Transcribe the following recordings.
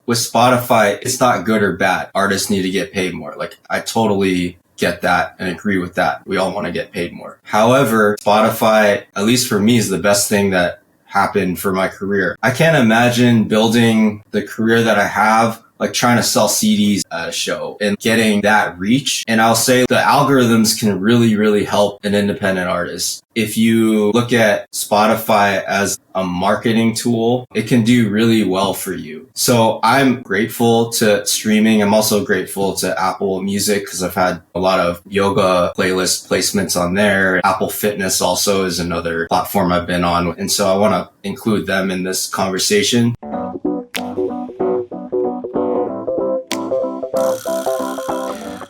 with Spotify, it's not good or bad. Artists need to get paid more. Like, I totally get that and agree with that. We all want to get paid more. However, Spotify, at least for me, is the best thing that happened for my career. I can't imagine building the career that I have, like trying to sell CDs at a show and getting that reach. And I'll say the algorithms can really, really help an independent artist. If you look at Spotify as a marketing tool, it can do really well for you. So I'm grateful to streaming. I'm also grateful to Apple Music because I've had a lot of yoga playlist placements on there. Apple Fitness also is another platform I've been on. And so I want to include them in this conversation.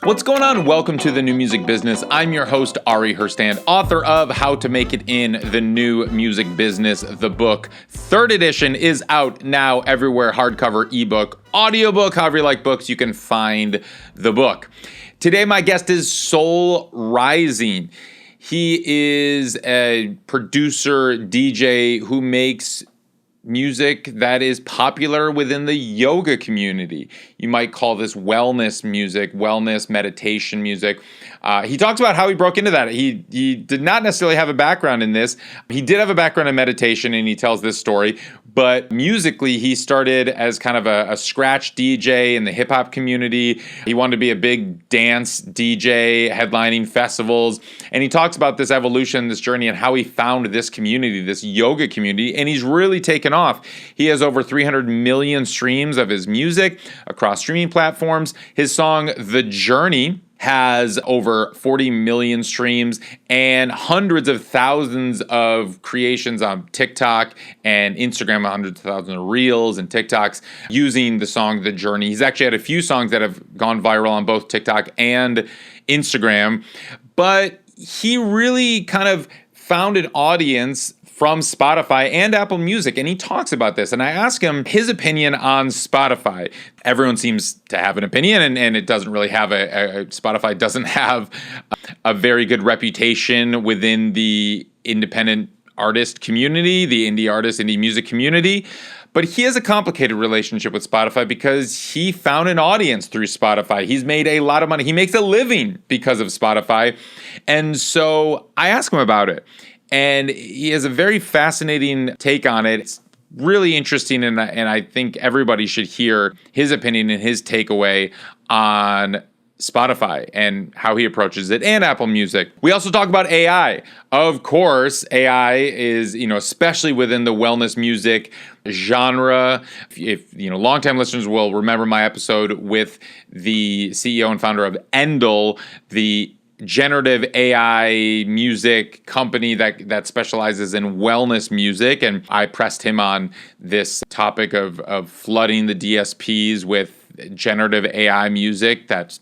What's going on? Welcome to The New Music Business. I'm your host, Ari Herstand, author of How to Make It in the New Music Business. The book, 3rd edition, is out now everywhere. Hardcover, ebook, audiobook, however you like books, you can find the book. Today, my guest is Soul Rising. He is a producer, DJ who makes music that is popular within the yoga community. You might call this wellness music, wellness meditation music. He talks about how he broke into that. He did not necessarily have a background in this. He did have a background in meditation, and he tells this story. But musically, he started as kind of a scratch DJ in the hip hop community. He wanted to be a big dance DJ, headlining festivals. And he talks about this evolution, this journey, and how he found this community, this yoga community. And he's really taken off. He has over 300 million streams of his music across streaming platforms. His song, The Journey, has over 40 million streams and hundreds of thousands of creations on TikTok and Instagram, hundreds of thousands of reels and TikToks using the song The Journey. He's actually had a few songs that have gone viral on both TikTok and Instagram, but he really kind of found an audience from Spotify and Apple Music, and he talks about this. And I ask him his opinion on Spotify. Everyone seems to have an opinion, and it doesn't really have Spotify doesn't have a very good reputation within the independent artist community, the indie artist, indie music community. But he has a complicated relationship with Spotify because he found an audience through Spotify. He's made a lot of money. He makes a living because of Spotify. And so I ask him about it. And he has a very fascinating take on it. It's really interesting, and I think everybody should hear his opinion and his takeaway on Spotify and how he approaches it, and Apple Music. We also talk about AI. Of course, AI is, especially within the wellness music genre. If longtime listeners will remember my episode with the CEO and founder of Endel, the generative AI music company that specializes in wellness music. And I pressed him on this topic of flooding the DSPs with generative AI music that's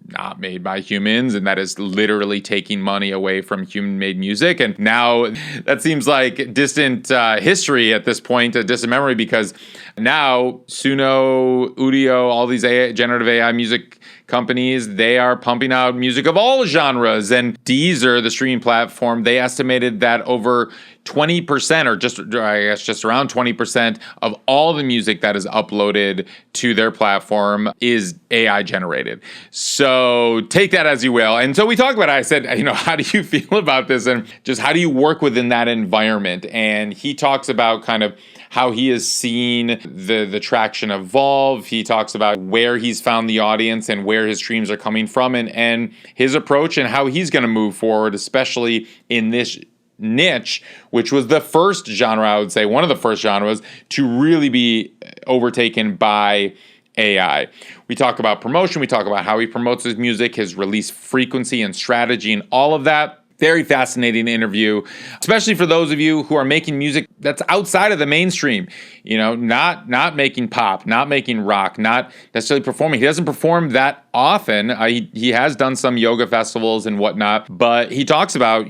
not made by humans, and that is literally taking money away from human-made music. And now that seems like distant history at this point, a distant memory, because now Suno, Udio, all these generative AI music companies, they are pumping out music of all genres. And Deezer, the streaming platform, they estimated that over 20%, or just around 20% of all the music that is uploaded to their platform is AI generated. So take that as you will. And so we talked about it. I said, how do you feel about this? And just how do you work within that environment? And he talks about kind of how he has seen the traction evolve. He talks about where he's found the audience and where his streams are coming from, and his approach and how he's going to move forward, especially in this niche, which was the first genre, I would say, one of the first genres to really be overtaken by AI. We talk about promotion. We talk about how he promotes his music, his release frequency and strategy, and all of that. Very fascinating interview, especially for those of you who are making music that's outside of the mainstream, not making pop, not making rock, not necessarily performing. He doesn't perform that often. He has done some yoga festivals and whatnot, but he talks about,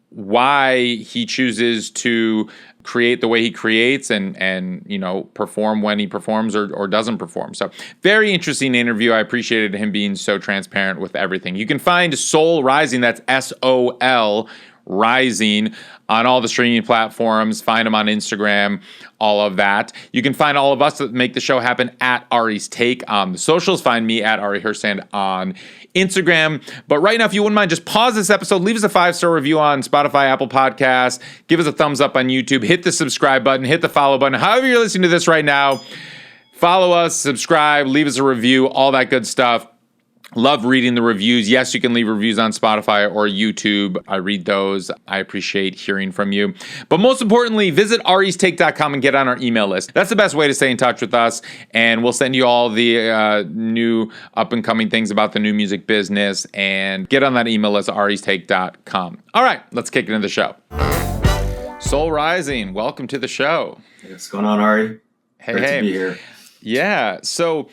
why he chooses to create the way he creates and perform when he performs or doesn't perform. So very interesting interview. I appreciated him being so transparent with everything. You can find Soul Rising, that's SOL Rising on all the streaming platforms. Find him on Instagram, all of that. You can find all of us that make the show happen at Ari's Take on the socials. Find me at Ari Herstand on Instagram. But right now, if you wouldn't mind, just pause this episode, leave us a 5-star review on Spotify, Apple Podcasts, give us a thumbs up on YouTube, hit the subscribe button, hit the follow button. However you're listening to this right now, follow us, subscribe, leave us a review, all that good stuff. Love reading the reviews. Yes, you can leave reviews on Spotify or YouTube. I read those. I appreciate hearing from you. But most importantly, visit aristake.com and get on our email list. That's the best way to stay in touch with us. And we'll send you all the new up-and-coming things about the new music business. And get on that email list at aristake.com. All right, let's kick into the show. Soul Rising, welcome to the show. Hey, what's going on, Ari? Great to be here. Yeah, so...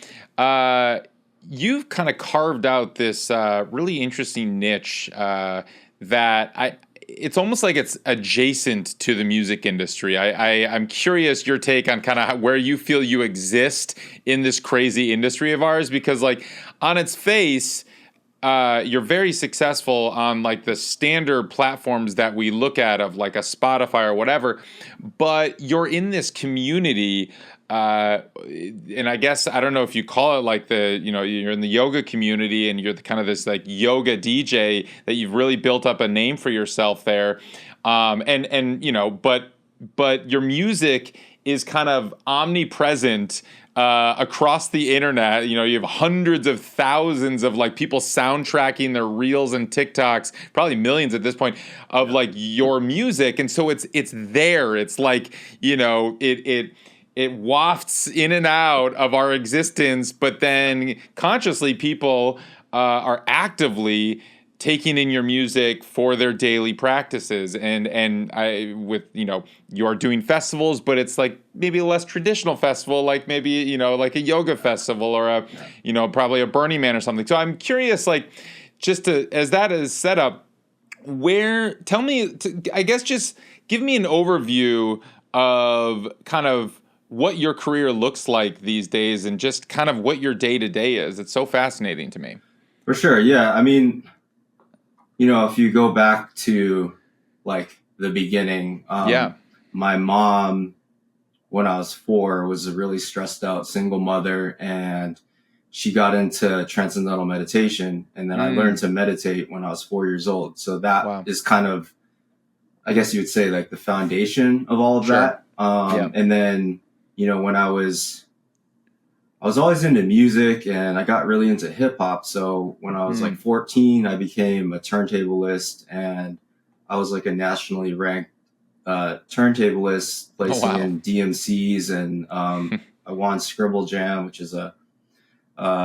you've kind of carved out this really interesting niche that it's almost like it's adjacent to the music industry. I'm curious your take on kind of where you feel you exist in this crazy industry of ours, because like on its face, you're very successful on like the standard platforms that we look at of like a Spotify or whatever, but you're in this community. And I guess, I don't know if you call it like you're in the yoga community and you're the kind of this like yoga DJ that you've really built up a name for yourself there. But your music is kind of omnipresent across the internet. You know, you have hundreds of thousands of like people soundtracking their reels and TikToks, probably millions at this point, of like your music. And so it's there. It's like, you know, it wafts in and out of our existence, but then consciously people are actively taking in your music for their daily practices. And you are doing festivals, but it's like maybe a less traditional festival, like maybe, you know, like a yoga festival or probably a Burning Man or something. So I'm curious, like, as that is set up, just give me an overview of kind of what your career looks like these days and just kind of what your day-to-day is. It's so fascinating to me. For sure. Yeah. I mean, you know, if you go back to like the beginning, my mom, when I was 4, was a really stressed out single mother, and she got into transcendental meditation. And then I learned to meditate when I was 4 years old. So that is kind of, I guess you would say, like the foundation of all of that. And then, you know, when I was always into music, and I got really into hip hop. So when I was like 14, I became a turntablist, and I was like a nationally ranked turntablist, placing in DMCs, and I won Scribble Jam, which is a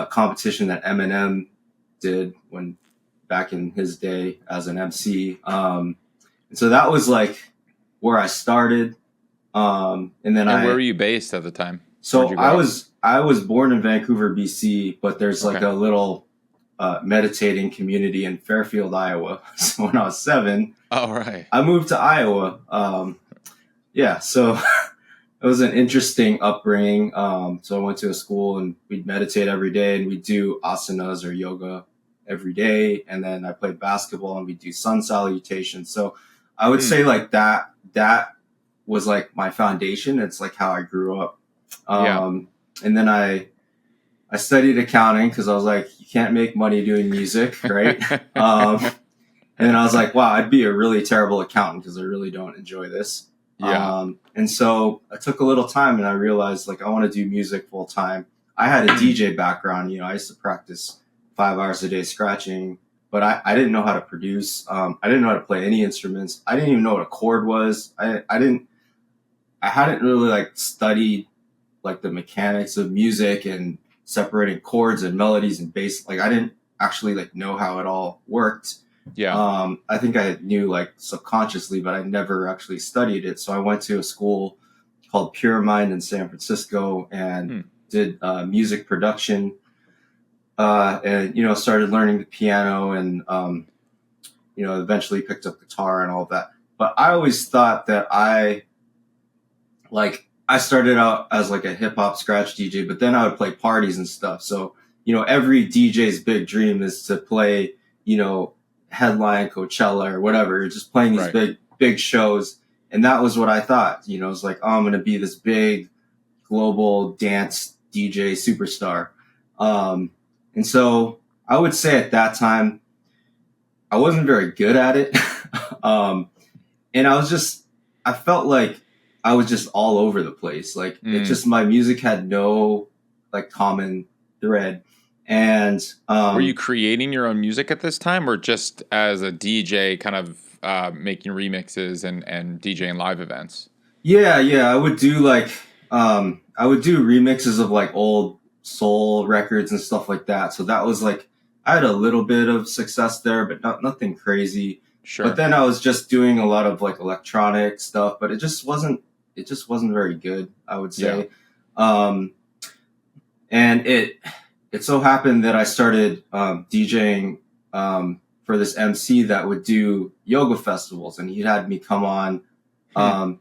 competition that Eminem did back in his day as an MC. And so that was like where I started. And where were you based at the time? So I was born in Vancouver, BC, but there's like a little meditating community in Fairfield, Iowa. So when I was 7, I moved to Iowa. So it was an interesting upbringing. So I went to a school, and we'd meditate every day, and we'd do asanas or yoga every day. And then I played basketball, and we'd do sun salutations. So I would say like that was like my foundation. It's like how I grew up. And then I studied accounting because I was like, you can't make money doing music, right? And then I was like, wow, I'd be a really terrible accountant because I really don't enjoy this. And so I took a little time, and I realized like I want to do music full time. I had a DJ background. You know, I used to practice 5 hours a day scratching, but I didn't know how to produce. I didn't know how to play any instruments. I didn't even know what a chord was. I hadn't really like studied like the mechanics of music and separating chords and melodies and bass. Like I didn't actually like know how it all worked. I think I knew like subconsciously, but I never actually studied it. So I went to a school called Pure Mind in San Francisco and did music production. And, you know, started learning the piano, and, you know, eventually picked up guitar and all of that. But I always thought that I started out as like a hip hop scratch DJ, but then I would play parties and stuff. So, you know, every DJ's big dream is to play, you know, headline Coachella or whatever. You're just playing these big shows. And that was what I thought, you know, it's like, oh, I'm going to be this big global dance DJ superstar. And so I would say at that time, I wasn't very good at it. And I felt like I was just all over the place. Like it just, my music had no like common thread. And, were you creating your own music at this time, or just as a DJ kind of, making remixes and DJing live events? Yeah. I would do like, I would do remixes of like old soul records and stuff like that. So that was like, I had a little bit of success there, but nothing crazy. Sure. But then I was just doing a lot of like electronic stuff, but it just wasn't very good, I would say. Yeah. And it so happened that I started DJing for this MC that would do yoga festivals, and he had me come on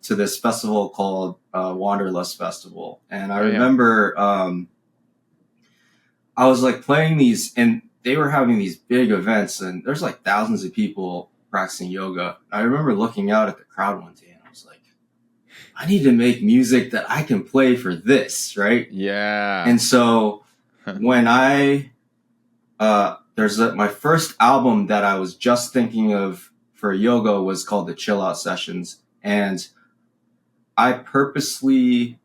to this festival called Wanderlust Festival. And I remember I was like playing these, and they were having these big events, and there's like thousands of people practicing yoga. I remember looking out at the crowd one day, and I was like, I need to make music that I can play for this, right? Yeah. And so when I my first album that I was just thinking of for yoga was called the Chill Out Sessions. And I purposely,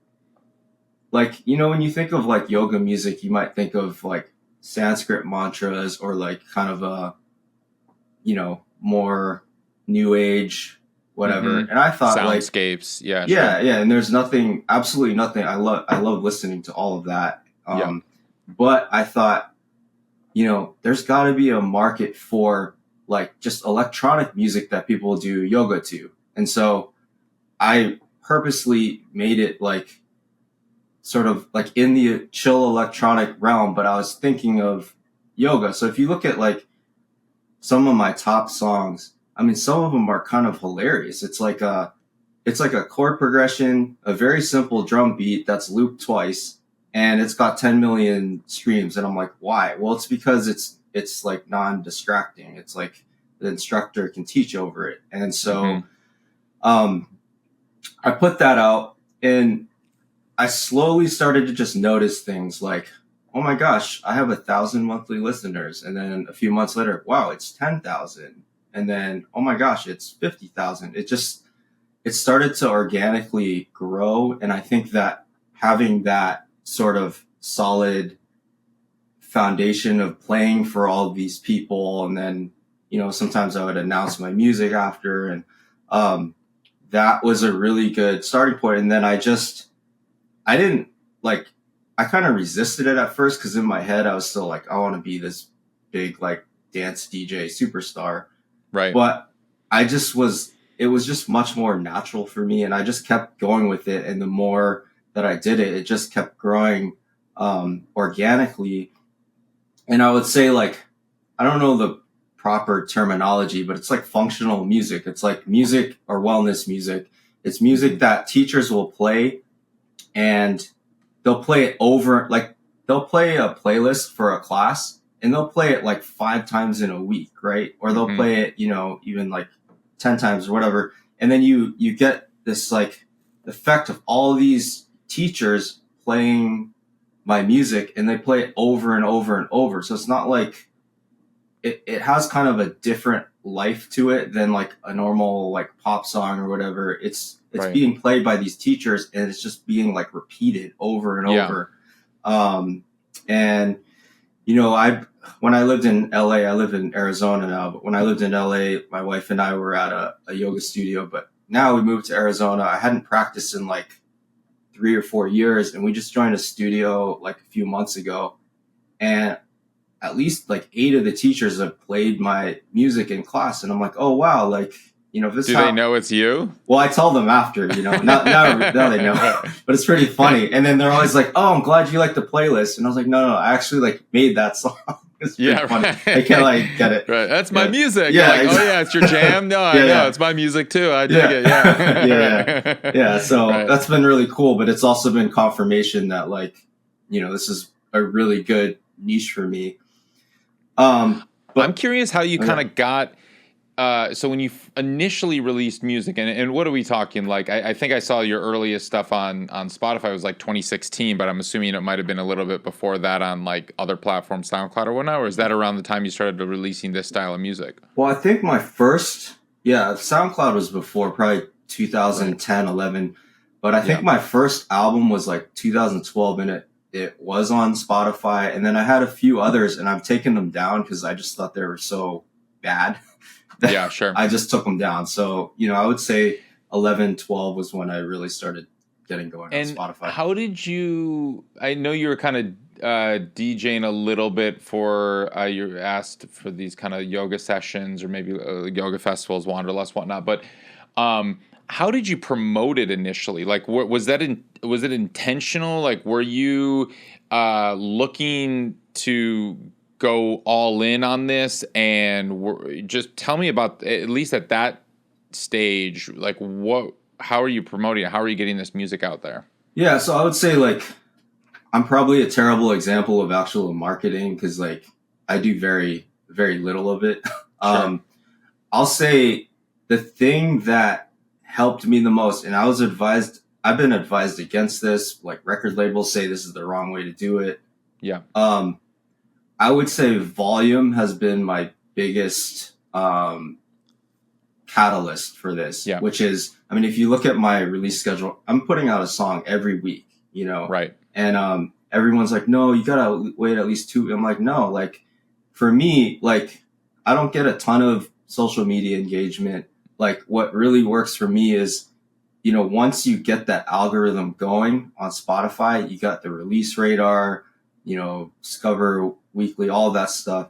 like, you know, when you think of like yoga music, you might think of like Sanskrit mantras or like kind of a, you know, more new age, whatever. And I thought soundscapes. Like, yeah. And there's absolutely nothing. I love listening to all of that. But I thought, you know, there's got to be a market for like just electronic music that people do yoga to. And so I purposely made it like sort of like in the chill electronic realm, but I was thinking of yoga. So if you look at like some of my top songs, I mean, some of them are kind of hilarious. It's like a chord progression, a very simple drum beat that's looped twice, and it's got 10 million streams. And I'm like, why? Well, it's because it's like non-distracting. It's like the instructor can teach over it. And so, I put that out, and I slowly started to just notice things like, oh my gosh, I have 1,000 monthly listeners. And then a few months later, wow, it's 10,000. And then, oh my gosh, it's 50,000. It started to organically grow. And I think that having that sort of solid foundation of playing for all of these people, and then, you know, sometimes I would announce my music after, and that was a really good starting point. And then I kind of resisted it at first, because in my head I was still like, I want to be this big like dance DJ superstar. Right. But it was just much more natural for me, and I just kept going with it. And the more that I did it, it just kept growing organically. And I would say, like, I don't know the proper terminology, but it's like functional music. It's like music or wellness music. It's music that teachers will play, and they'll play it over, like they'll play a playlist for a class, and they'll play it like 5 times in a week, right? Or they'll play it, you know, even like 10 times or whatever. And then you get this like effect of all these teachers playing my music, and they play it over and over and over. So it's not like it has kind of a different life to it than like a normal like pop song or whatever. It's being played by these teachers, and it's just being like repeated over and over. And you know, when I lived in LA, I live in Arizona now, but when I lived in LA, my wife and I were at a yoga studio, but now we moved to Arizona. I hadn't practiced in like 3 or 4 years, and we just joined a studio like a few months ago, and at least like 8 of the teachers have played my music in class. And I'm like, oh wow, like, you know, this. Do they know it's you? Well, I tell them after, you know, now they know, but it's pretty funny. And then they're always like, oh, I'm glad you like the playlist. And I was like, no, I actually like made that song. It's pretty funny. Right. They can't like get it. Right. That's my music. Yeah. Like, Exactly. oh yeah, it's your jam. No, I know it's my music too. I dig it. Yeah. Yeah. So that's been really cool, but it's also been confirmation that, like, you know, this is a really good niche for me. I'm But curious how you kind okay. of got. So when you initially released music, and what are we talking? Like, I think I saw your earliest stuff on Spotify was like 2016, but I'm assuming it might have been a little bit before that on like other platforms, SoundCloud or whatnot. Or is that around the time you started releasing this style of music? Well, I think my first, yeah, SoundCloud was before, probably Right. 2010, 11. But I think Yeah. my first album was like 2012, and it was on Spotify. And then I had a few others, and I've taken them down because I just thought they were so bad that Yeah. Sure. I just took them down. So, I would say 11, 12 was when I really started getting going on And Spotify. how did you? I know you were kind of DJing a little bit for you asked for these kind of yoga sessions or maybe yoga festivals, Wanderlust, whatnot. But how did you promote it initially? Like, was that was it intentional? Like, were you looking to go all in on this? And just tell me about at least at that stage, like what how are you promoting it? How are you getting this music out there? Yeah, so I would say like I'm probably a terrible example of actual marketing because like I do very, very little of it. Sure. Um, I'll say the thing that helped me the most, and I've been advised against this, like record labels say this is the wrong way to do it. Yeah. Um, I would say volume has been my biggest catalyst for this, Yeah. which is, I mean, if you look at my release schedule, I'm putting out a song every week. Right. And everyone's like, no, you gotta wait at least two. I'm like, no, like for me, like I don't get a ton of social media engagement. Like what really works for me is, once you get that algorithm going on Spotify, you got the release radar, Discover Weekly, all that stuff.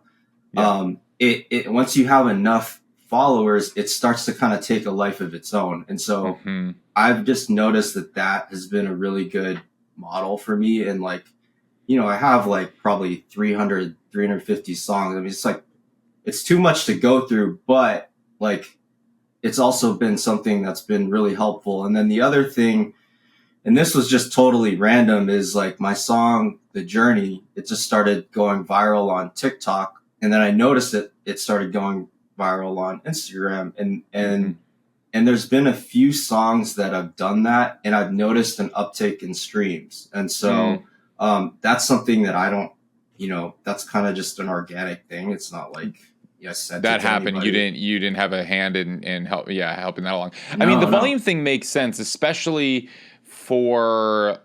Yeah. It once you have enough followers, it starts to kind of take a life of its own. And so Hmm. I've just noticed that has been a really good model for me. And like, I have like probably 300, 350 songs. I mean, it's like, it's too much to go through, but like, it's also been something that's been really helpful. And then the other thing, and this was just totally random, is like my song, The Journey, it just started going viral on TikTok. And then I noticed it started going viral on Instagram. And, Hmm. and there's been a few songs that have done that, and I've noticed an uptick in streams. And so Mm. that's something that I don't, that's kind of just an organic thing. It's not like I sent it That to happened. anybody. You didn't have a hand in help. Yeah, helping that along. I mean, the No, no. volume thing makes sense, especially for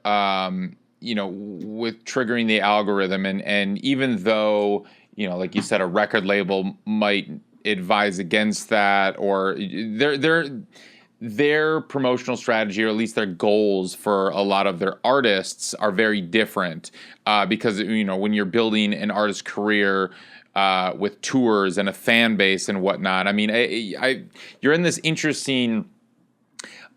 with triggering the algorithm, and even though like you said, a record label might advise against that, or their promotional strategy, or at least their goals for a lot of their artists, are very different because when you're building an artist's career with tours and a fan base and whatnot. I mean, you're in this interesting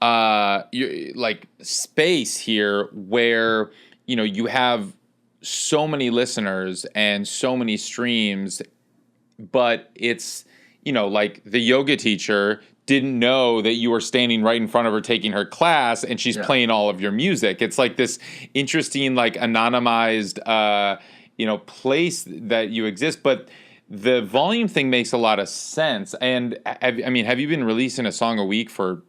like space here where you have so many listeners and so many streams, but it's like the yoga teacher didn't know that you were standing right in front of her taking her class and she's Yeah. playing all of your music. It's like this interesting, like anonymized place that you exist. But the volume thing makes a lot of sense. And have you been releasing a song a week for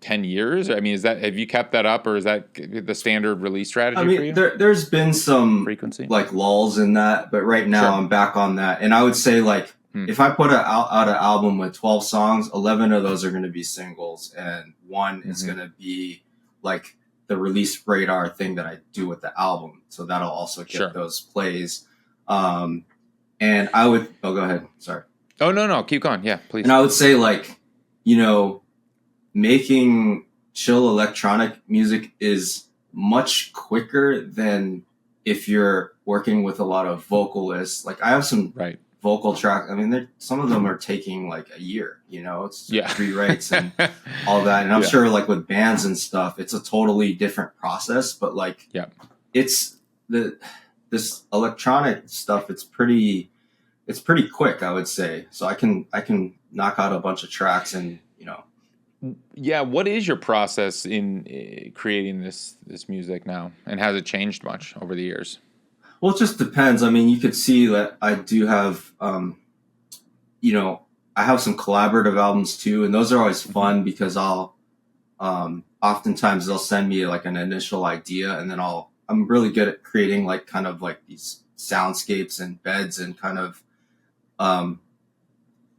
10 years? I mean, have you kept that up, or is that the standard release I strategy for mean, you? there's been some Frequency? like lulls in that, but right now Sure. I'm back on that. And I would say like, Hmm. if I put out an album with 12 songs, 11 of those are going to be singles, and one is Mm-hmm. going to be like the release radar thing that I do with the album. So that'll also get Sure. those plays. Um, and I would, oh, go ahead. Sorry. Oh, no, keep going. Yeah, please. And I would say like, making chill electronic music is much quicker than if you're working with a lot of vocalists. Like I have some Right. vocal track. I mean, some of them are taking like a year. It's Yeah. rewrites and all that. And I'm Yeah. sure like with bands and stuff, it's a totally different process. But like, Yeah. it's this electronic stuff. It's pretty quick, I would say. So I can knock out a bunch of tracks and Yeah, what is your process in creating this music now, and has it changed much over the years? Well, it just depends. I mean, you could see that I do have I have some collaborative albums too, and those are always fun because oftentimes they'll send me like an initial idea, and then I'm really good at creating like kind of like these soundscapes and beds and kind of, um,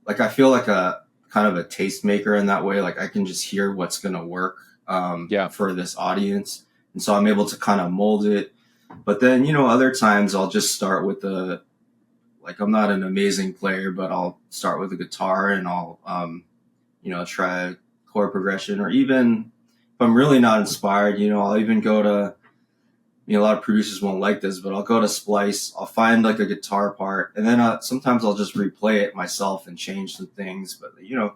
like I feel like a kind of a tastemaker in that way. Like I can just hear what's going to work, Yeah. for this audience. And so I'm able to kind of mold it. But then, other times I'll just start with like I'm not an amazing player, but I'll start with a guitar and I'll, try chord progression, or even if I'm really not inspired, I'll even go to, a lot of producers won't like this, but I'll go to Splice, I'll find like a guitar part, and then sometimes I'll just replay it myself and change some things. But,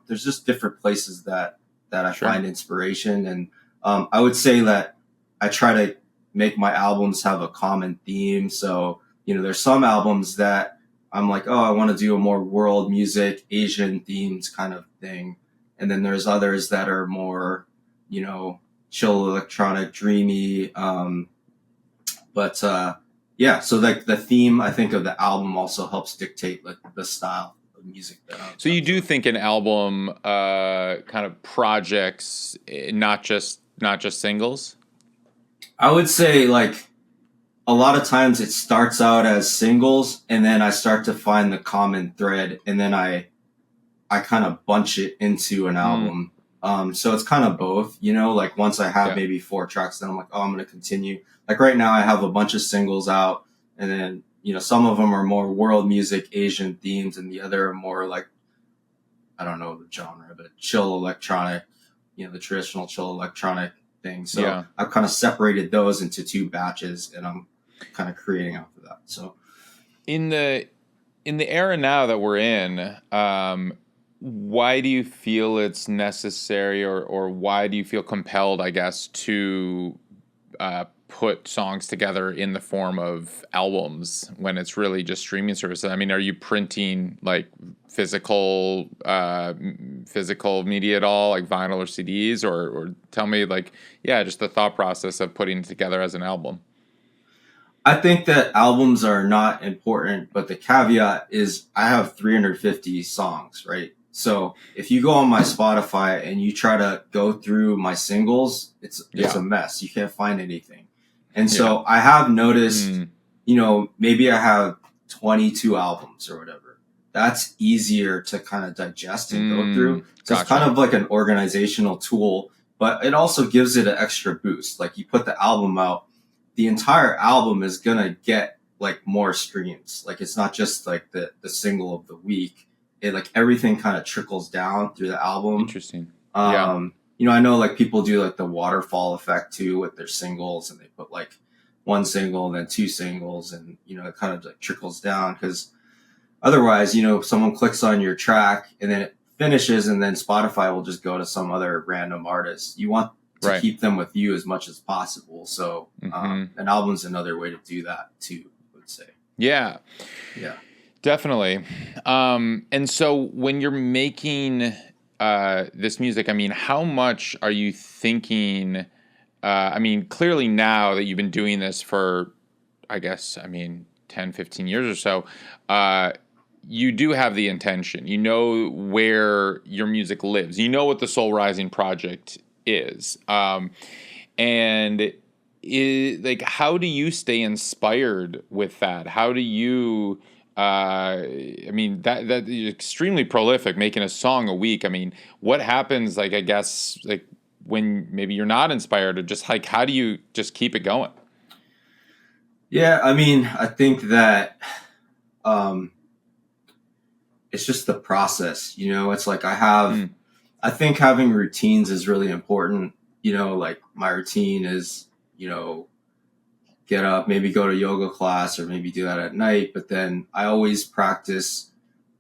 there's just different places that I Sure. find inspiration. And I would say that I try to make my albums have a common theme. So, there's some albums that I'm like, oh, I want to do a more world music, Asian themes kind of thing. And then there's others that are more, chill, electronic, dreamy. Yeah, so like the theme, I think, of the album also helps dictate like the style of music that So you do think an album kind of projects, not just singles? I would say like a lot of times it starts out as singles, and then I start to find the common thread, and then I kind of bunch it into an album. So it's kind of both, like once I have maybe 4 tracks, then I'm like, oh, I'm going to continue. Like right now I have a bunch of singles out, and then, some of them are more world music, Asian themes, and the other are more like, I don't know the genre, but chill electronic, the traditional chill electronic thing. So I've kind of separated those into 2 batches, and I'm kind of creating off of that. So in the era now that we're in, why do you feel it's necessary, or why do you feel compelled, I guess, to put songs together in the form of albums when it's really just streaming services? I mean, are you printing like physical media at all, like vinyl or CDs, or tell me just the thought process of putting it together as an album? I think that albums are not important, but the caveat is I have 350 songs, right? So if you go on my Spotify and you try to go through my singles, it's a mess. You can't find anything. And so I have noticed, maybe I have 22 albums or whatever. That's easier to kind of digest and go through. So it's kind of like an organizational tool, but it also gives it an extra boost. Like you put the album out, the entire album is going to get like more streams. Like it's not just like the single of the week. It like everything kind of trickles down through the album. Interesting. I know like people do like the waterfall effect too with their singles, and they put like 1 single and then 2 singles, and it kind of like trickles down, because otherwise, someone clicks on your track and then it finishes, and then Spotify will just go to some other random artist. You want to keep them with you as much as possible. So an album's another way to do that too, I would say. Yeah. Definitely. And so when you're making this music, I mean, how much are you thinking? I mean, clearly now that you've been doing this for, I guess, 10, 15 years or so, you do have the intention. You know where your music lives. You know what the Soul Rising project is. And how do you stay inspired with that? How do you... that you're extremely prolific, making a song a week. I mean, what happens, I guess, when maybe you're not inspired, or just how do you just keep it going? Yeah, I think that it's just the process, it's like I think having routines is really important. Like my routine is, get up, maybe go to yoga class, or maybe do that at night. But then I always practice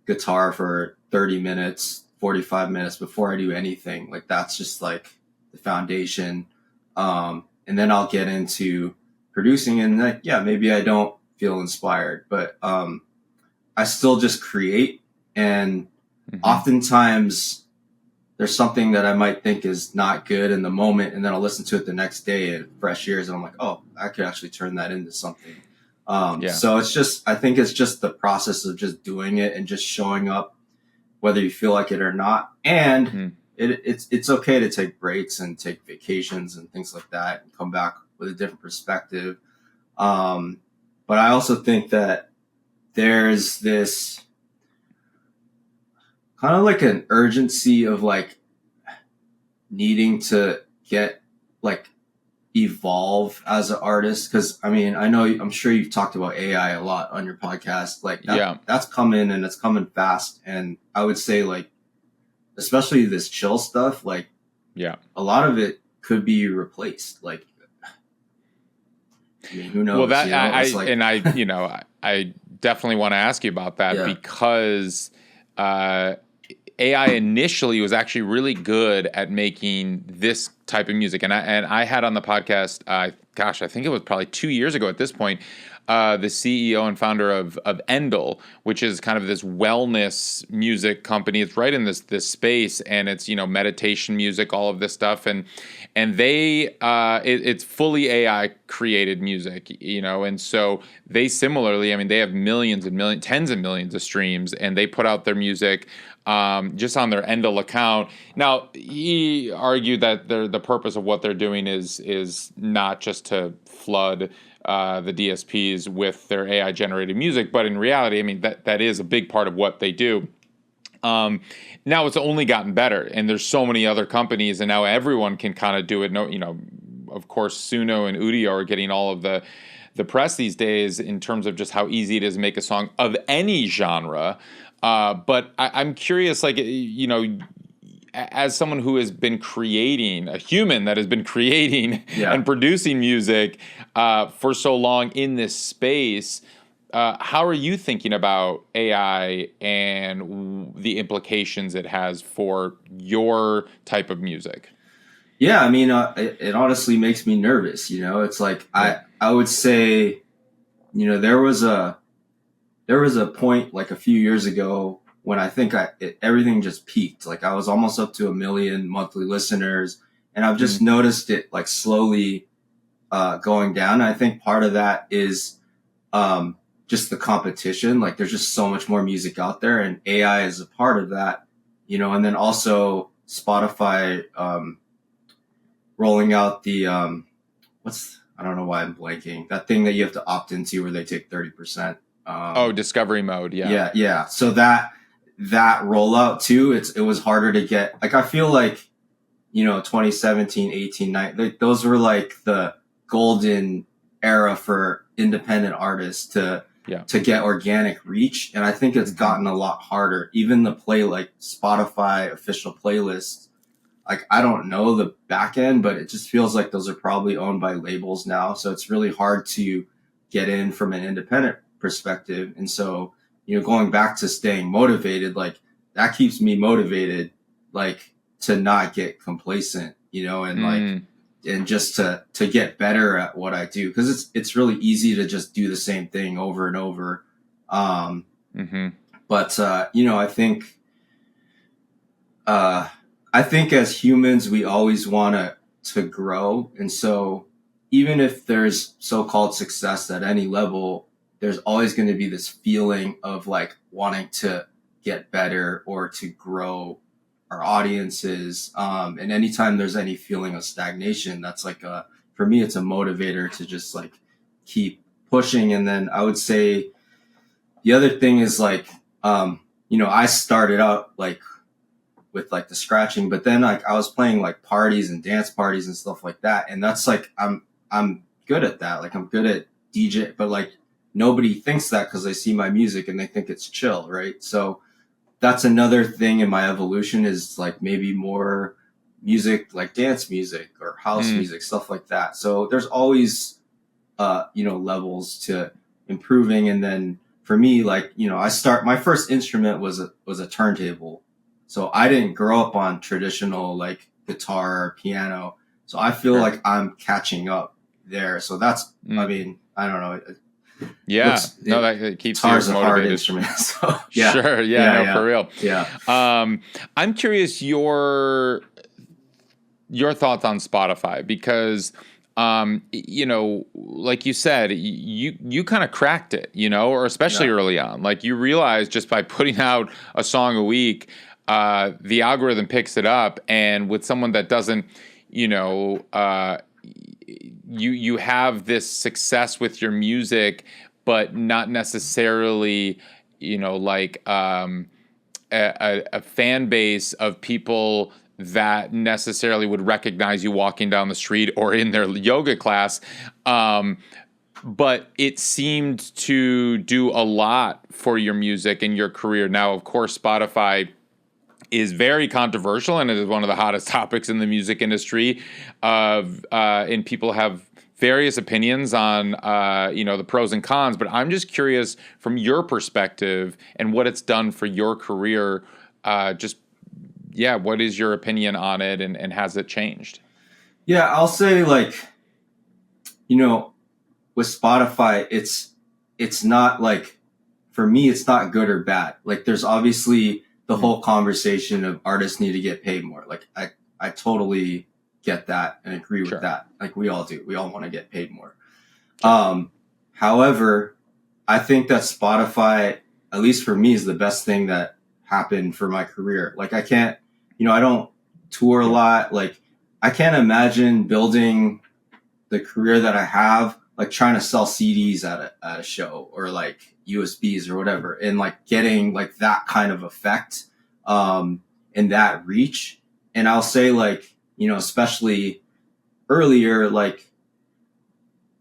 guitar for 30 minutes, 45 minutes before I do anything. Like that's just like the foundation. And then I'll get into producing, and maybe I don't feel inspired, but I still just create. And oftentimes there's something that I might think is not good in the moment, and then I'll listen to it the next day in fresh ears, and I'm like, oh, I could actually turn that into something. So I think it's just the process of just doing it and just showing up whether you feel like it or not. And it's okay to take breaks and take vacations and things like that and come back with a different perspective. But I also think that there's this kind of like an urgency of like needing to get like evolve as an artist. Cause I mean, I'm sure you've talked about AI a lot on your podcast. Like that's coming and it's coming fast. And I would say like, especially this chill stuff, like a lot of it could be replaced. Like, I mean, who knows? Well, I definitely want to ask you about that because AI initially was actually really good at making this type of music. And I had on the podcast, I think it was probably 2 years ago at this point, the CEO and founder of Endel, which is kind of this wellness music company. It's right in this space, and it's, meditation music, all of this stuff. And they, it's fully AI created music, and so they similarly, I mean, they have millions and millions, tens of millions of streams, and they put out their music just on their Endel account. Now, he argued that the purpose of what they're doing is not just to flood the DSPs with their AI generated music, but in reality, I mean, that is a big part of what they do. Now it's only gotten better, and there's so many other companies, and now everyone can kind of do it. No, of course, Suno and Udio are getting all of the press these days in terms of just how easy it is to make a song of any genre. But I'm curious, like, as someone who has been creating, a human that has been creating and producing music for so long in this space, how are you thinking about AI and the implications it has for your type of music? Yeah, I mean, it honestly makes me nervous. It's like I would say, there was a point like a few years ago when I think everything just peaked. Like I was almost up to 1 million monthly listeners, and I've just noticed it like slowly going down. And I think part of that is just the competition. Like there's just so much more music out there, and AI is a part of that, and then also Spotify rolling out the I don't know why I'm blanking, that thing that you have to opt into where they take 30%. Discovery mode. Yeah. So that rollout too, it was harder to get. Like, I feel like, 2017, 18, 19, those were like the golden era for independent artists to get organic reach. And I think it's gotten a lot harder. Even the Spotify official playlists, like, I don't know the back end, but it just feels like those are probably owned by labels now. So it's really hard to get in from an independent perspective. And so, going back to staying motivated, like that keeps me motivated, like to not get complacent, and and just to get better at what I do. Cause it's really easy to just do the same thing over and over. But, I think as humans, we always want to grow. And so even if there's so-called success at any level, there's always going to be this feeling of like wanting to get better or to grow our audiences. And anytime there's any feeling of stagnation, that's like for me, it's a motivator to just like keep pushing. And then I would say the other thing is like, I started out like with like the scratching, but then like I was playing like parties and dance parties and stuff like that. And that's like, I'm good at that. Like I'm good at DJ, but like nobody thinks that because they see my music and they think it's chill. Right. So that's another thing in my evolution is like maybe more music, like dance music or house music, stuff like that. So there's always, levels to improving. And then for me, like, my first instrument was a turntable. So I didn't grow up on traditional like guitar or piano. So I feel like I'm catching up there. So that's, I mean, I don't know. Yeah. That keeps you motivated. Guitar's a hard instrument. So, yeah. Sure. Yeah, for real. Yeah. I'm curious your thoughts on Spotify, because like you said, you kind of cracked it, or especially Yeah. early on. Like you realize just by putting out a song a week, the algorithm picks it up, and with someone that doesn't, you have this success with your music, but not necessarily, like a fan base of people that necessarily would recognize you walking down the street or in their yoga class. But it seemed to do a lot for your music and your career. Now, of course, Spotify is very controversial and it is one of the hottest topics in the music industry. And people have various opinions on the pros and cons. But I'm just curious from your perspective and what it's done for your career. What is your opinion on it, and has it changed? Yeah, I'll say with Spotify, it's not like, for me, it's not good or bad. Like there's obviously the whole conversation of artists need to get paid more. Like I totally get that and agree with Sure. that. Like we all do. We all want to get paid more. Sure. However, I think that Spotify, at least for me, is the best thing that happened for my career. Like I don't tour a lot. Like I can't imagine building the career that I have, like trying to sell CDs at a show or like USBs or whatever, and like getting like that kind of effect, and that reach. And I'll say especially earlier, like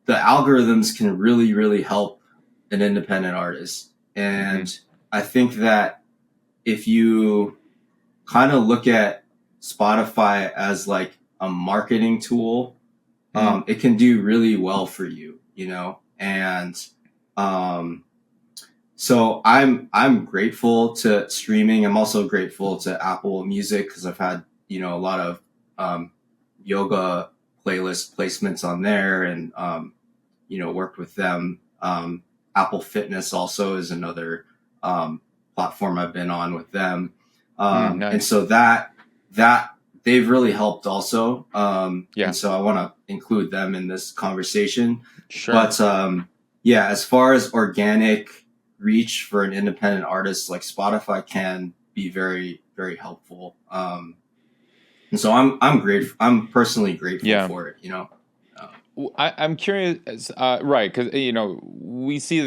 the algorithms can really, really help an independent artist. And I think that if you kind of look at Spotify as like a marketing tool, it can do really well for you, and so I'm grateful to streaming. I'm also grateful to Apple Music because I've had a lot of yoga playlist placements on there, and worked with them. Apple Fitness also is another platform I've been on with them, Nice. and so that they've really helped also. And so I want to include them in this conversation. Sure. But as far as organic reach for an independent artist, like Spotify can be very, very helpful. And so I'm grateful. I'm personally grateful for it, I'm curious, right? Because we see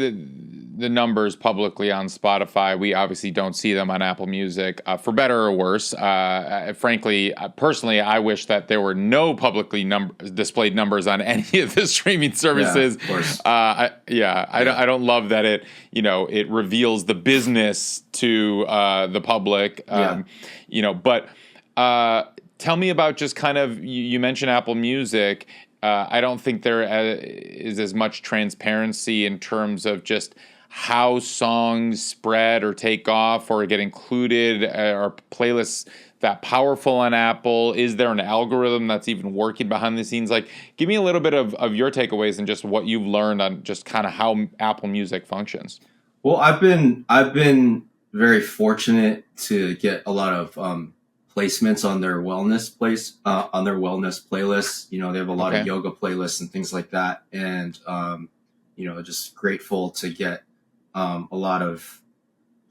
the numbers publicly on Spotify. We obviously don't see them on Apple Music, for better or worse. Frankly, personally, I wish that there were no publicly displayed numbers on any of the streaming services. Yeah, of course. I don't love that it reveals the business to the public. But tell me about just kind of, you mentioned Apple Music. I don't think there is as much transparency in terms of just how songs spread or take off or get included, or playlists that powerful on Apple. Is there an algorithm that's even working behind the scenes? Like, give me a little bit of your takeaways and just what you've learned on just kind of how Apple Music functions. Well, I've been very fortunate to get a lot of placements on their wellness playlists. They have a lot of yoga playlists and things like that. And, just grateful to get a lot of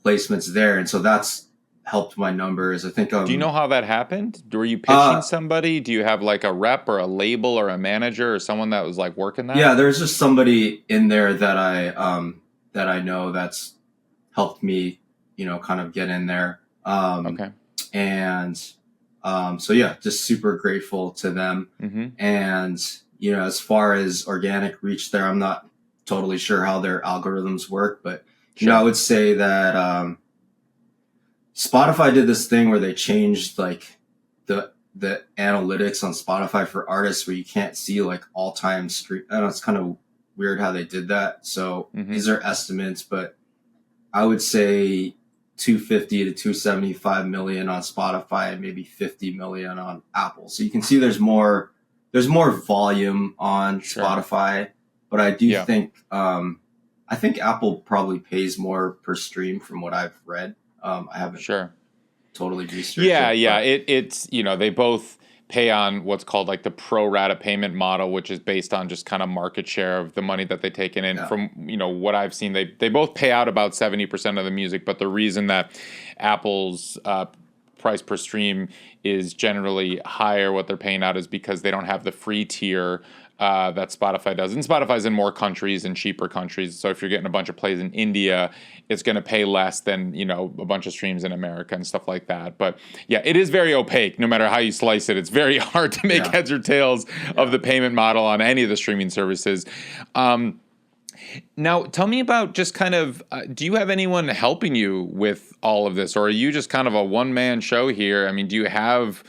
placements there. And so that's helped my numbers. I think. Do you know how that happened? Were you pitching somebody? Do you have like a rep or a label or a manager or someone that was like working that? Yeah, there's just somebody in there that I know that's helped me, kind of get in there. And just super grateful to them. Mm-hmm. And, as far as organic reach there, I'm not totally sure how their algorithms work, but, I would say that Spotify did this thing where they changed like the analytics on Spotify for artists where you can't see like all-time stream. I don't know, it's kind of weird how they did that. So these are estimates, but I would say 250 to 275 million on Spotify and maybe 50 million on Apple. So you can see there's more volume on Spotify, but I do think, I think Apple probably pays more per stream from what I've read. I haven't totally researched it. It's, they both pay on what's called like the pro rata payment model, which is based on just kind of market share of the money that they take in. And from, what I've seen, they both pay out about 70% of the music. But the reason that Apple's price per stream is generally higher, what they're paying out, is because they don't have the free tier that Spotify does. And Spotify's in more countries and cheaper countries. So if you're getting a bunch of plays in India, it's going to pay less than, a bunch of streams in America and stuff like that. But yeah, it is very opaque. No matter how you slice it, it's very hard to make heads or tails of the payment model on any of the streaming services. Now, tell me about just kind of, do you have anyone helping you with all of this? Or are you just kind of a one-man show here? I mean, do you have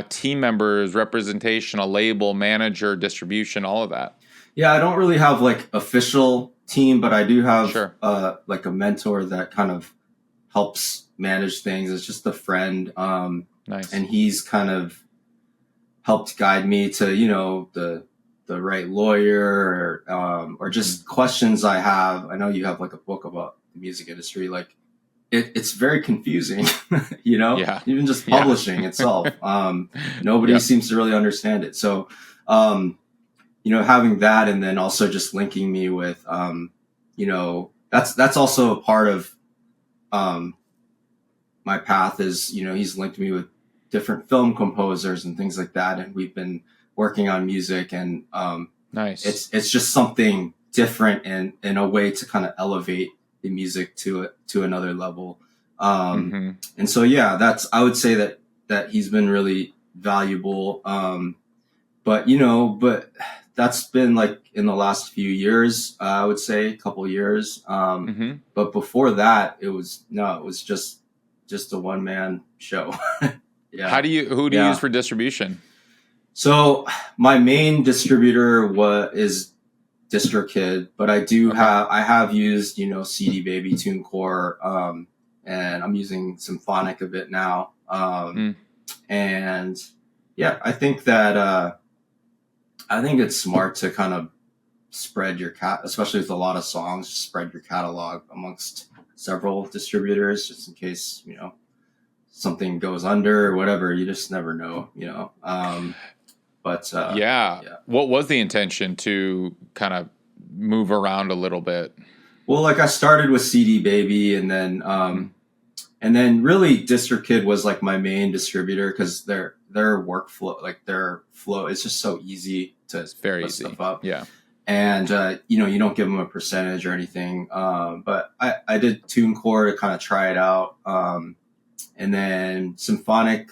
team members, representation, a label, manager, distribution, all of that? Yeah, I don't really have like official team, but I do have like a mentor that kind of helps manage things. It's just a friend. Nice. And he's kind of helped guide me to, the right lawyer or just questions I have. I know you have like a book about the music industry. Like it's very confusing, even just publishing itself. Nobody seems to really understand it. So, having that, and then also just linking me with, that's also a part of, my path is, he's linked me with different film composers and things like that. And we've been working on music, and, nice. It's just something different and in a way to kind of elevate the music to another level. And so, I would say that he's been really valuable. But that's been like in the last few years, I would say a couple years. But before that, it was just a one man show. Who do you use for distribution? So my main distributor is DistroKid, but I have used, CD Baby, TuneCore, and I'm using Symphonic a bit now. And I think that, I think it's smart to kind of spread your especially with a lot of songs, spread your catalog amongst several distributors, just in case, something goes under or whatever. You just never know, But what was the intention to kind of move around a little bit? Well, like I started with CD Baby, and then really DistroKid was like my main distributor because their workflow, like their flow, it's just so easy to put stuff up. Yeah. And you don't give them a percentage or anything. But I did TuneCore to kind of try it out. And then Symphonic,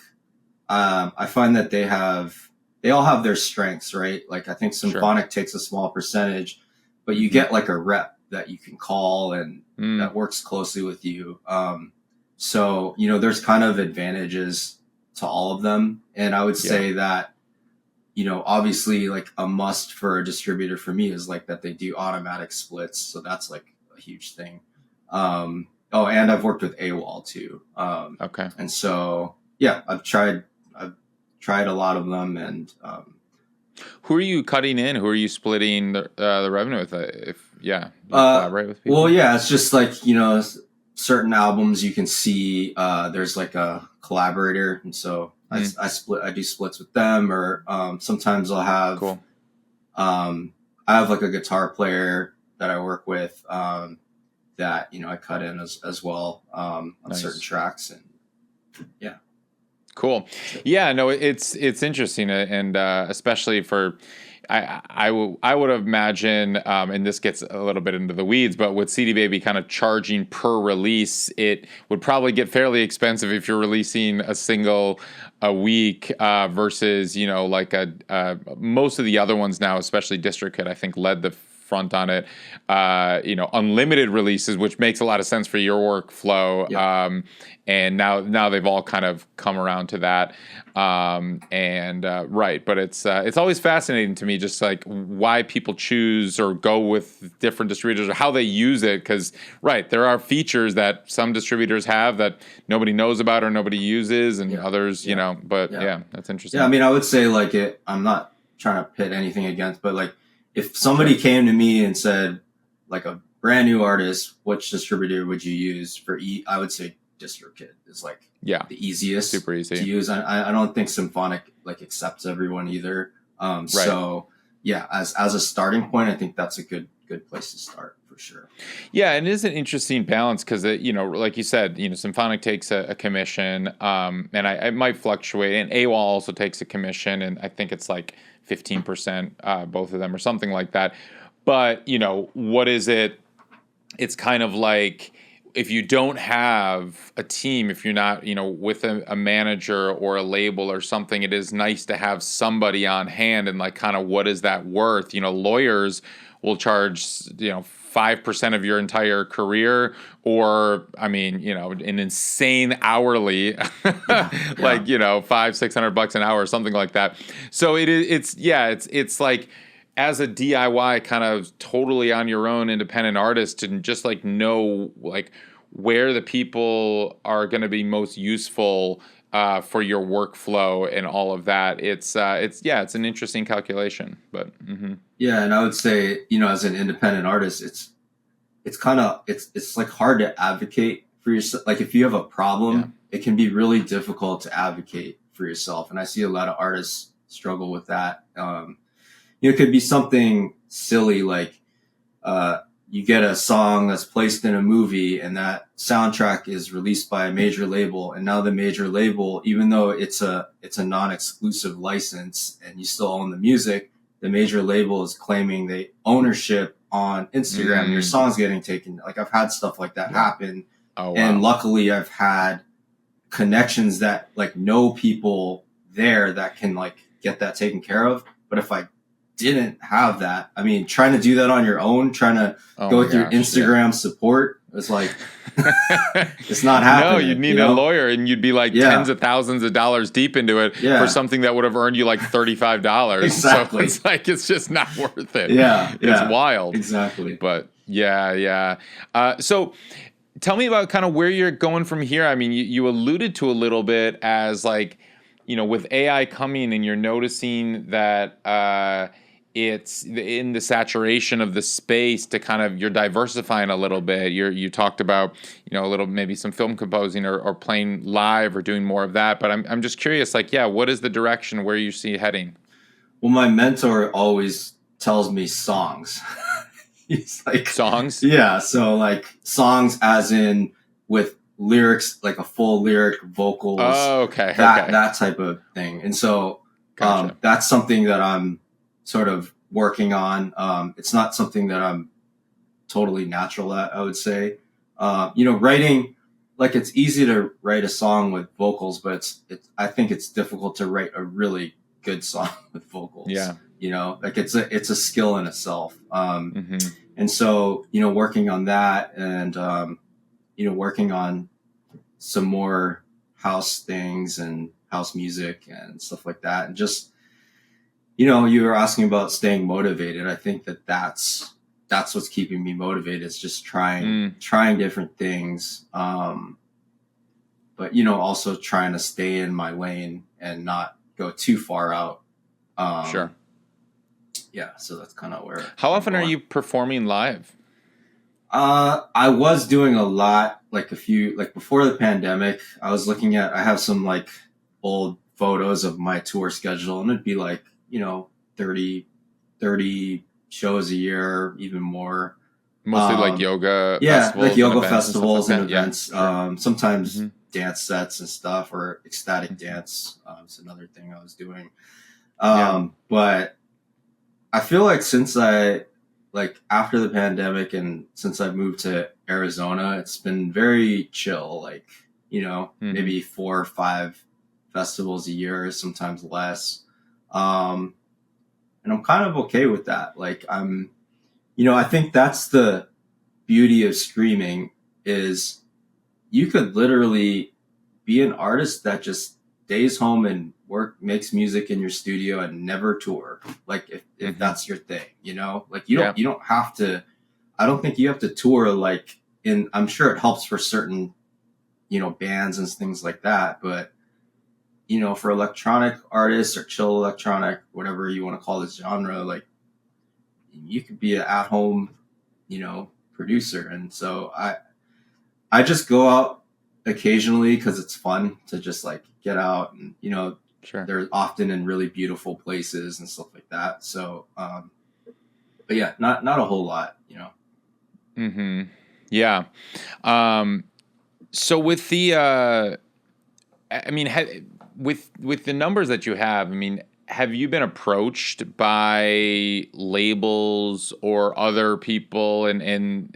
I find that they all have their strengths, right? Like I think Symphonic takes a small percentage, but you get like a rep that you can call and that works closely with you. So, there's kind of advantages to all of them. And I would say that, obviously like a must for a distributor for me is like that they do automatic splits. So that's like a huge thing. And I've worked with AWOL too. Okay. And so, I've tried a lot of them, and who are you cutting in? Who are you splitting the revenue with? Collaborate with people? Well, it's just like certain albums you can see there's like a collaborator, and so I do splits with them, or sometimes I'll have I have like a guitar player that I work with that I cut in as well on certain tracks, and Cool. Yeah, no, it's interesting, and especially for I would imagine, and this gets a little bit into the weeds, but with CD Baby kind of charging per release, it would probably get fairly expensive if you're releasing a single a week versus like most of the other ones now, especially DistroKid, I think led the front on it. Unlimited releases, which makes a lot of sense for your workflow. Yep. And now they've all kind of come around to that. Right. But it's always fascinating to me, just like why people choose or go with different distributors or how they use it. Cause there are features that some distributors have that nobody knows about or nobody uses, and others, that's interesting. Yeah. I mean, I would say like I'm not trying to pit anything against, but like, if somebody came to me and said, like a brand new artist, which distributor would you use for I would say DistroKid is like Yeah. the easiest Super easy to use. I don't think Symphonic like accepts everyone either. Right. So yeah, as a starting point, I think that's a good place to start for sure. Yeah, and it is an interesting balance because, you know, like you said, you know, Symphonic takes a commission, and it might fluctuate, and AWOL also takes a commission, and I think it's like 15%, both of them, or something like that. But, you know, what is it? It's kind of like, if you don't have a team, if you're not, you know, with a manager or a label or something, it is nice to have somebody on hand, and like, kind of, what is that worth? You know, lawyers will charge, you know, 5% of your entire career, or, I mean, you know, an insane hourly, like, you know, $500-600 an hour or something like that. So it's like, as a DIY kind of totally on your own independent artist, to just like know like where the people are going to be most useful for your workflow and all of that. It's an interesting calculation, but yeah. And I would say, you know, as an independent artist, it's like hard to advocate for yourself. Like if you have a problem, it can be really difficult to advocate for yourself. And I see a lot of artists struggle with that. You know, it could be something silly like you get a song that's placed in a movie, and that soundtrack is released by a major label, and now the major label, even though it's a non-exclusive license and you still own the music, the major label is claiming the ownership on Instagram. And your song's getting taken. Like I've had stuff like that happen. Oh, wow. And luckily I've had connections that like know people there that can like get that taken care of. But if I didn't have that, I mean, trying to do that on your own, trying to go through Instagram support, it's like, it's not happening. No, you'd need a lawyer, and you'd be like tens of thousands of dollars deep into it for something that would have earned you like $35. Exactly. So it's like, it's just not worth it. Yeah. It's wild. Exactly. But yeah. So tell me about kind of where you're going from here. I mean, you alluded to a little bit as like, you know, with AI coming, and you're noticing that it's in the saturation of the space to kind of, you're diversifying a little bit. You talked about, you know, a little, maybe some film composing or playing live or doing more of that. But I'm just curious, like, what is the direction where you see it heading? Well, my mentor always tells me songs. He's like, songs? Yeah. So like songs as in with lyrics, like a full lyric, vocals. Oh, okay. That type of thing. And so Gotcha. that's something that I'm sort of working on. It's not something that I'm totally natural at, I would say. You know, writing, like it's easy to write a song with vocals, but I think it's difficult to write a really good song with vocals. Yeah. You know, like it's a skill in itself. And so, you know, working on that, and, you know, working on some more house things and house music and stuff like that. And just, you know, you were asking about staying motivated. I think that's what's keeping me motivated, is just trying different things. But, you know, also trying to stay in my lane and not go too far out. Sure. Yeah. So that's kind of where. How often are you performing live? I was doing a lot, like before the pandemic. I have some like old photos of my tour schedule, and it'd be like, you know, 30 shows a year, even more. Mostly like yoga festivals. Like yoga festivals and events. Yeah, sure. Sometimes dance sets and stuff, or ecstatic dance. It's another thing I was doing. But I feel like after the pandemic and since I moved to Arizona, it's been very chill. Like, you know, maybe 4 or 5 festivals a year, sometimes less. And I'm kind of okay with that. Like I think that's the beauty of streaming, is you could literally be an artist that just stays home and makes music in your studio and never tour. Like if that's your thing, you know, like you don't have to, I don't think you have to tour I'm sure it helps for certain, you know, bands and things like that. But, you know, for electronic artists or chill electronic, whatever you want to call this genre, like you could be an at-home, you know, producer. And so I just go out occasionally because it's fun to just like get out and, Sure. they're often in really beautiful places and stuff like that. So, but yeah, not a whole lot, Mm-hmm. Yeah. So with the, I mean, with the numbers that you have, I mean, have you been approached by labels or other people, and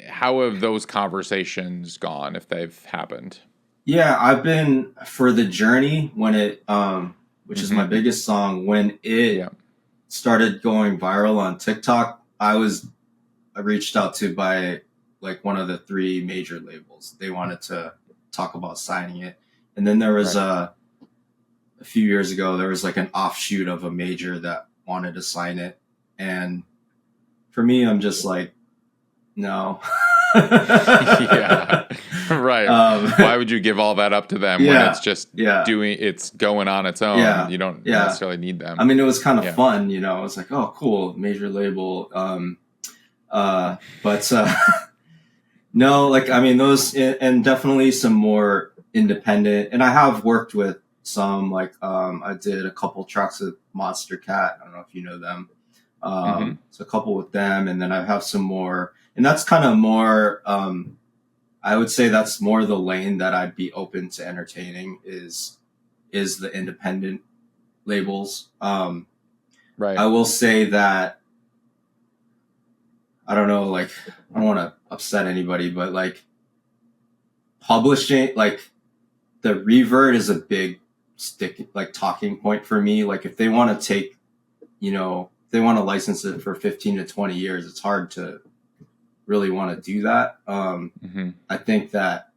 how have those conversations gone if they've happened? Yeah, I've been for the journey when it, which is my Mm-hmm. biggest song, when it Yeah. started going viral on TikTok, I reached out to by like one of the three major labels. They wanted to talk about signing it. And then there was Right. a few years ago, there was like an offshoot of a major that wanted to sign it. And for me, I'm just like, no. Yeah. Right. Why would you give all that up to them when it's just it's going on its own? Yeah. You don't necessarily need them. I mean, it was kind of fun, It's like, oh, cool, major label. But no, like, I mean, those, and definitely some more independent. And I have worked with some, like, I did a couple tracks with Monster Cat. I don't know if you know them. So a couple with them, and then I have some more, and that's kind of more, I would say that's more the lane that I'd be open to entertaining is the independent labels. Right. I will say that, I don't know, like, I don't want to upset anybody, but like publishing, like the revert is a big talking point for me. Like if they want to take, if they want to license it for 15 to 20 years, it's hard to really want to do that. I think that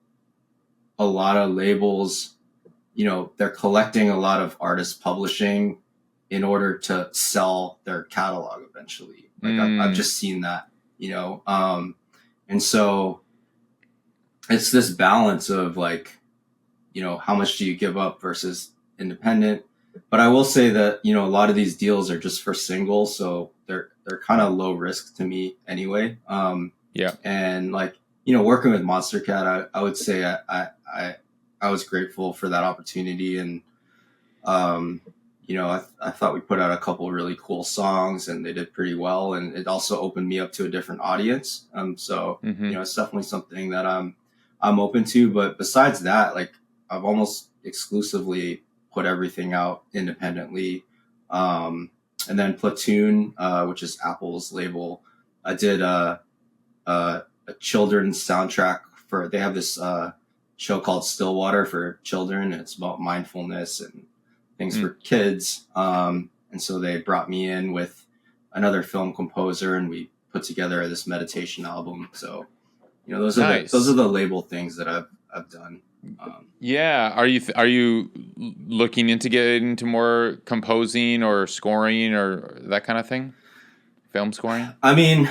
a lot of labels, they're collecting a lot of artist publishing in order to sell their catalog eventually. Like I've just seen that, and so it's this balance of like, how much do you give up versus independent? But I will say that, a lot of these deals are just for singles, so they're kind of low risk to me anyway. And like, working with Monster Cat, I would say I was grateful for that opportunity, and I thought we put out a couple really cool songs, and they did pretty well, and it also opened me up to a different audience. So it's definitely something that I'm open to. But besides that, like I've almost exclusively put everything out independently. And then Platoon, which is Apple's label, I did a children's soundtrack for. They have this show called Stillwater for children. It's about mindfulness and things for kids. And so they brought me in with another film composer, and we put together this meditation album. So, those are the label things that I've done. Are you looking into getting into more composing or scoring or that kind of thing? Film scoring? I mean,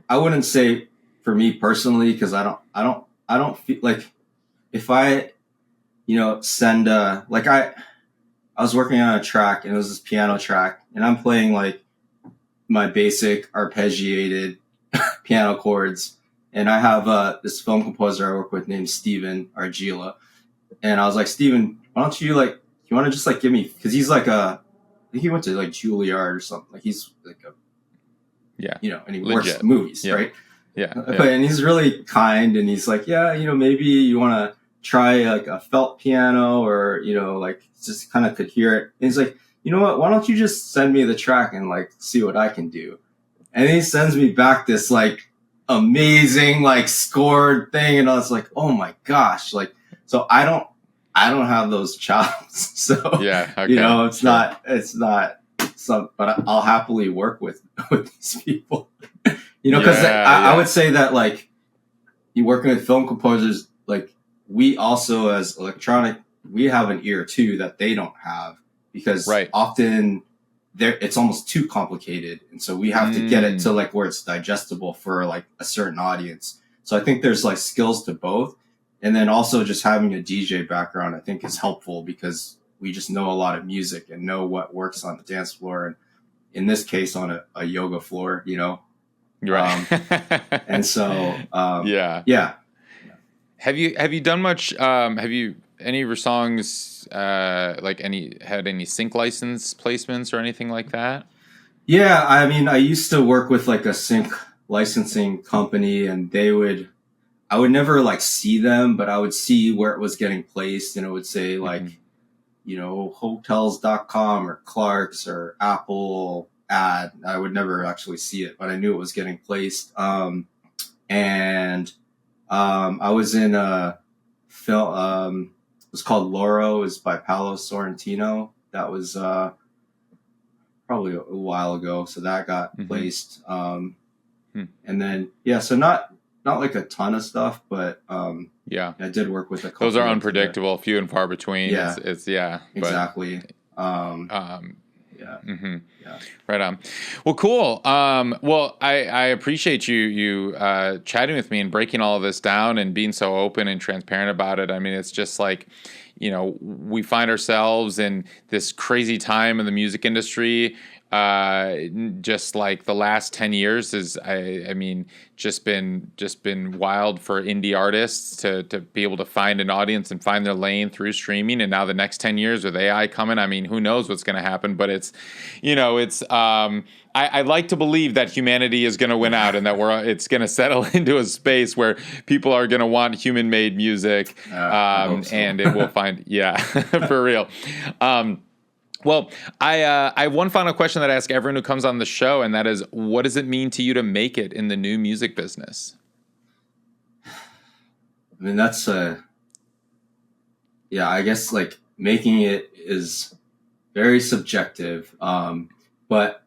I wouldn't say for me personally, because I don't feel like if I, send like I was working on a track, and it was this piano track, and I'm playing like my basic arpeggiated piano chords. And I have this film composer I work with named Steven Argila. And I was like, Steven, why don't you you want to just like give me, because he's like I think he went to like Juilliard or something. Like he's like and he works in movies, right? Yeah. And he's really kind, and he's like, maybe you want to try like a felt piano, or, like just kind of could hear it. And he's like, you know what, why don't you just send me the track and like see what I can do? And he sends me back this like amazing like scored thing, and I was like, oh my gosh, like, so I don't have those chops. So it's not some, but I'll happily work with these people. Because I would say that like you working with film composers, like we also as electronic, we have an ear too that they don't have, because often it's almost too complicated, and so we have to get it to like where it's digestible for like a certain audience. So I think there's like skills to both, and then also just having a DJ background I think is helpful, because we just know a lot of music and know what works on the dance floor, and in this case on a yoga floor, right. And so Have you done much? Have you any of your songs like had any sync license placements or anything like that? Yeah, I mean, I used to work with like a sync licensing company, and I would never like see them, but I would see where it was getting placed, and it would say Mm-hmm. like, hotels.com or Clark's or Apple ad. I would never actually see it, but I knew it was getting placed. And I was in a film, it was called Loro. It was by Paolo Sorrentino. That was probably a while ago. So that got Mm-hmm. placed. And then, yeah, so not like a ton of stuff, but Yeah, I did work with a couple. those are unpredictable, few and far between. Yeah, It's yeah, exactly. Yeah. Mm-hmm. Yeah. Right on. Well, cool. Well, I appreciate you chatting with me and breaking all of this down and being so open and transparent about it. I mean, it's just like, we find ourselves in this crazy time in the music industry. Just like the last 10 years is, I mean, just been wild for indie artists to be able to find an audience and find their lane through streaming. And now the next 10 years with AI coming, I mean, who knows what's going to happen, but it's, I like to believe that humanity is going to win out and that it's going to settle into a space where people are going to want human-made music, I hope so. and it will find, for real. Well, I have one final question that I ask everyone who comes on the show, and that is, what does it mean to you to make it in the new music business? I mean, that's I guess like making it is very subjective. But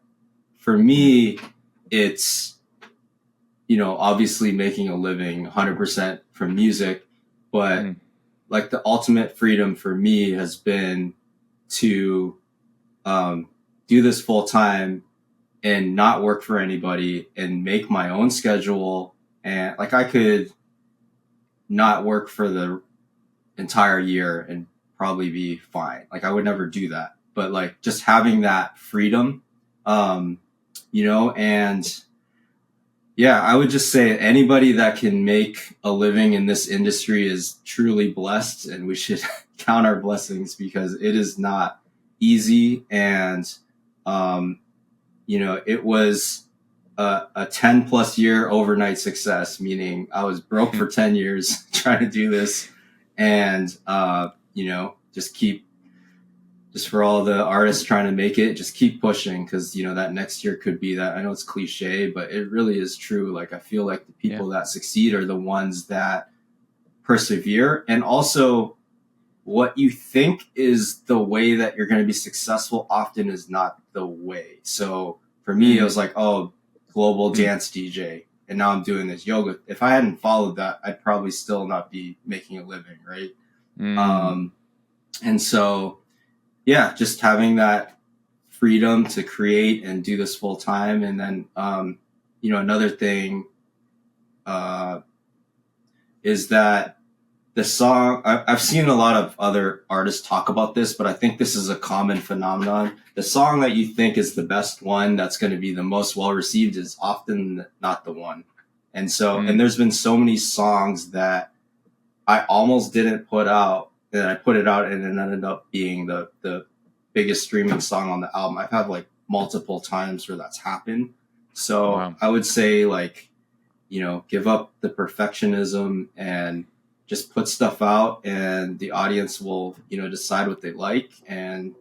for me, it's, obviously making a living 100% from music, but like the ultimate freedom for me has been to do this full time and not work for anybody and make my own schedule. And like I could not work for the entire year and probably be fine. Like I would never do that, but like just having that freedom, and yeah, I would just say anybody that can make a living in this industry is truly blessed, and we should count our blessings because it is not easy. And, it was a 10 plus year overnight success, meaning I was broke for 10 years trying to do this. And, just for all the artists trying to make it, just keep pushing. Cause that next year could be that. I know it's cliche, but it really is true. Like, I feel like the people that succeed are the ones that persevere. And also what you think is the way that you're going to be successful often is not the way. So for me, it was like, global dance DJ. And now I'm doing this yoga. If I hadn't followed that, I'd probably still not be making a living. Right. And so, yeah, just having that freedom to create and do this full time. And then, another thing, is that the song, I've seen a lot of other artists talk about this, but I think this is a common phenomenon. The song that you think is the best one that's going to be the most well received is often not the one. And so, and there's been so many songs that I almost didn't put out, that I put it out and it ended up being the biggest streaming song on the album. I've had like multiple times where that's happened. So I would say like, give up the perfectionism and just put stuff out, and the audience will, decide what they like. And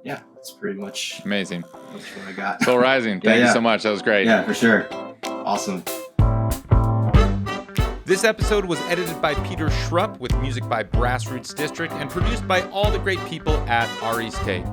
yeah, that's pretty much amazing. That's what I got. Soul Rising. Thank you so much. That was great. Yeah, for sure. Awesome. This episode was edited by Peter Schrupp with music by Grassroots District and produced by all the great people at Ari's Take.